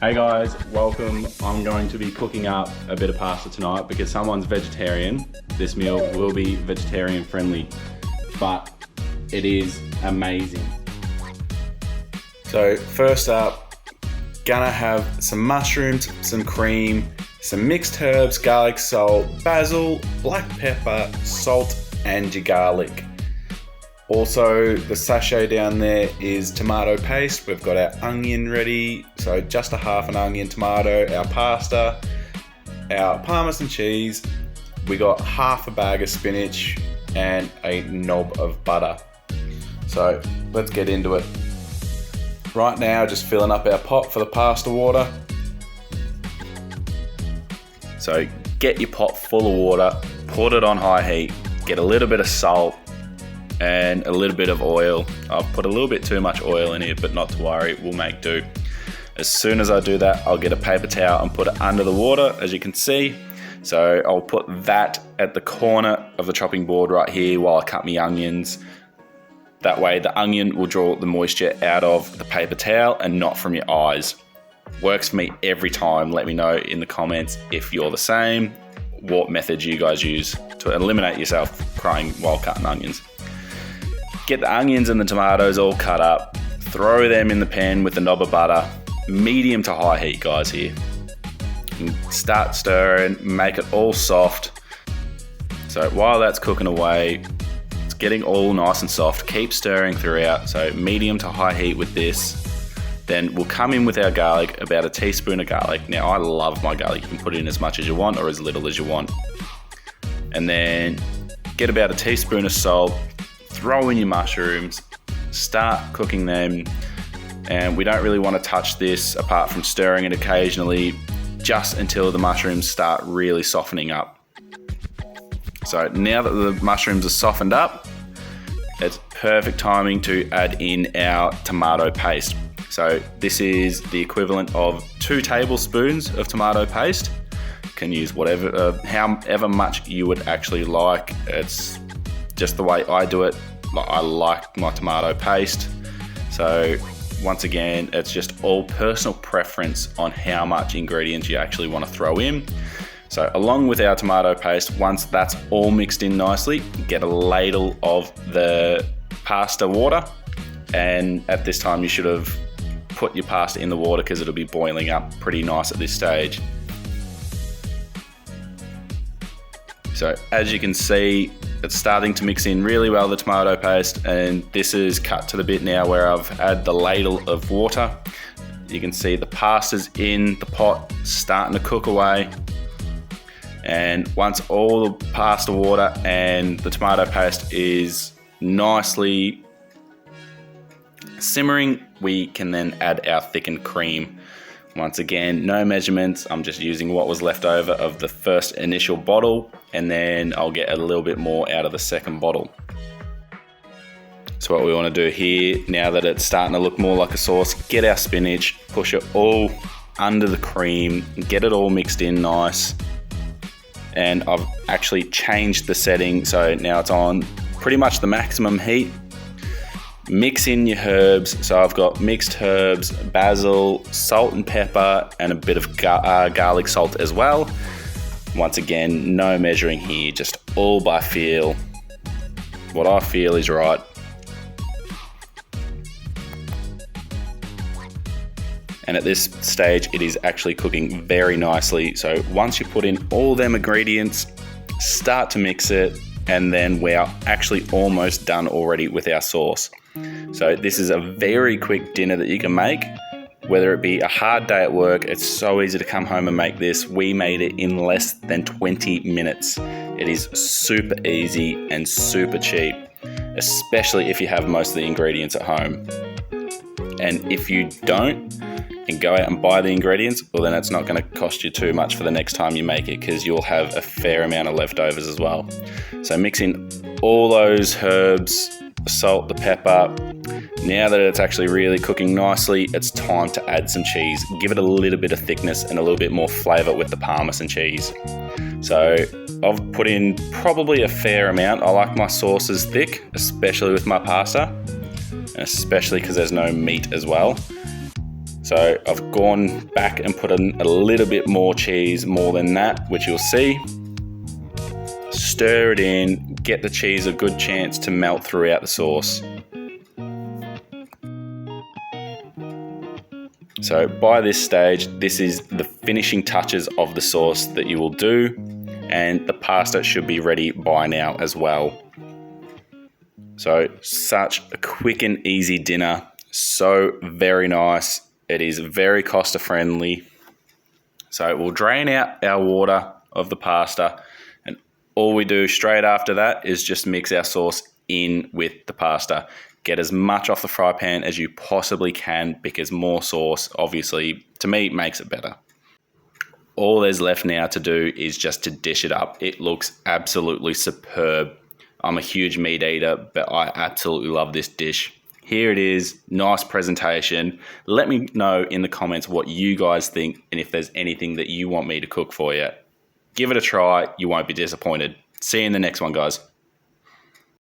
Hey guys, welcome. I'm going to be cooking up a bit of pasta tonight because someone's vegetarian. This meal will be vegetarian friendly, but it is amazing. So first up, gonna have some mushrooms, some cream, some mixed herbs, garlic, salt, basil, black pepper, salt, and your garlic. Also, the sachet down there is tomato paste. We've got our onion ready, so just a half an onion, tomato, our pasta, our parmesan cheese. We got half a bag of spinach and a knob of butter. So let's get into it. Right now, just filling up our pot for the pasta water. So get your pot full of water, put it on high heat, get a little bit of salt, and a little bit of oil. I've put a little bit too much oil in here, but not to worry, we'll make do. As soon as I do that, I'll get a paper towel and put it under the water, as you can see. So I'll put that at the corner of the chopping board right here while I cut my onions. That way the onion will draw the moisture out of the paper towel and not from your eyes. Works for me every time. Let me know in the comments if you're the same, what method you guys use to eliminate yourself crying while cutting onions. Get the onions and the tomatoes all cut up, throw them in the pan with the knob of butter, medium to high heat guys here. And start stirring, make it all soft. So while that's cooking away, it's getting all nice and soft, keep stirring throughout, so medium to high heat with this. Then we'll come in with our garlic, about a teaspoon of garlic. Now I love my garlic, you can put in as much as you want or as little as you want. And then get about a teaspoon of salt, throw in your mushrooms, start cooking them, and we don't really want to touch this apart from stirring it occasionally, just until the mushrooms start really softening up. So now that the mushrooms are softened up, it's perfect timing to add in our tomato paste. So this is the equivalent of 2 tablespoons of tomato paste. You can use whatever, however much you would actually like. It's just the way I do it. I like my tomato paste. So once again, it's just all personal preference on how much ingredients you actually want to throw in. So along with our tomato paste, once that's all mixed in nicely, get a ladle of the pasta water. And at this time you should have put your pasta in the water because it'll be boiling up pretty nice at this stage. So as you can see, it's starting to mix in really well, the tomato paste, and this is cut to the bit now where I've added the ladle of water. You can see the pasta's in the pot, starting to cook away. And once all the pasta water and the tomato paste is nicely simmering, we can then add our thickened cream. Once again, no measurements, I'm just using what was left over of the first initial bottle, and then I'll get a little bit more out of the second bottle. So what we want to do here, now that it's starting to look more like a sauce, get our spinach, push it all under the cream, get it all mixed in nice. And I've actually changed the setting, so now it's on pretty much the maximum heat. Mix in your herbs, so I've got mixed herbs, basil, salt and pepper, and a bit of garlic salt as well. Once again, no measuring here, just all by feel. What I feel is right. And at this stage, it is actually cooking very nicely. So once you put in all them ingredients, start to mix it, and then we're actually almost done already with our sauce. So this is a very quick dinner that you can make, whether it be a hard day at work. It's so easy to come home and make this. We made it in less than 20 minutes. It is super easy and super cheap, especially if you have most of the ingredients at home. And if you don't, and go out and buy the ingredients, well then it's not going to cost you too much for the next time you make it, because you'll have a fair amount of leftovers as well. So mix in all those herbs, the salt, the pepper. Now that it's actually really cooking nicely, it's time to add some cheese. Give it a little bit of thickness and a little bit more flavour with the parmesan cheese. So I've put in probably a fair amount. I like my sauces thick, especially with my pasta, and especially because there's no meat as well. So I've gone back and put in a little bit more cheese, more than that, which you'll see. Stir it in, get the cheese a good chance to melt throughout the sauce. So by this stage, this is the finishing touches of the sauce that you will do, and the pasta should be ready by now as well. So such a quick and easy dinner, so very nice. It is very cost friendly. So we'll drain out our water of the pasta, and all we do straight after that is just mix our sauce in with the pasta. Get as much off the fry pan as you possibly can, because more sauce, obviously, to me, makes it better. All there's left now to do is just to dish it up. It looks absolutely superb. I'm a huge meat eater, but I absolutely love this dish. Here it is, nice presentation. Let me know in the comments what you guys think and if there's anything that you want me to cook for you. Give it a try, you won't be disappointed. See you in the next one, guys.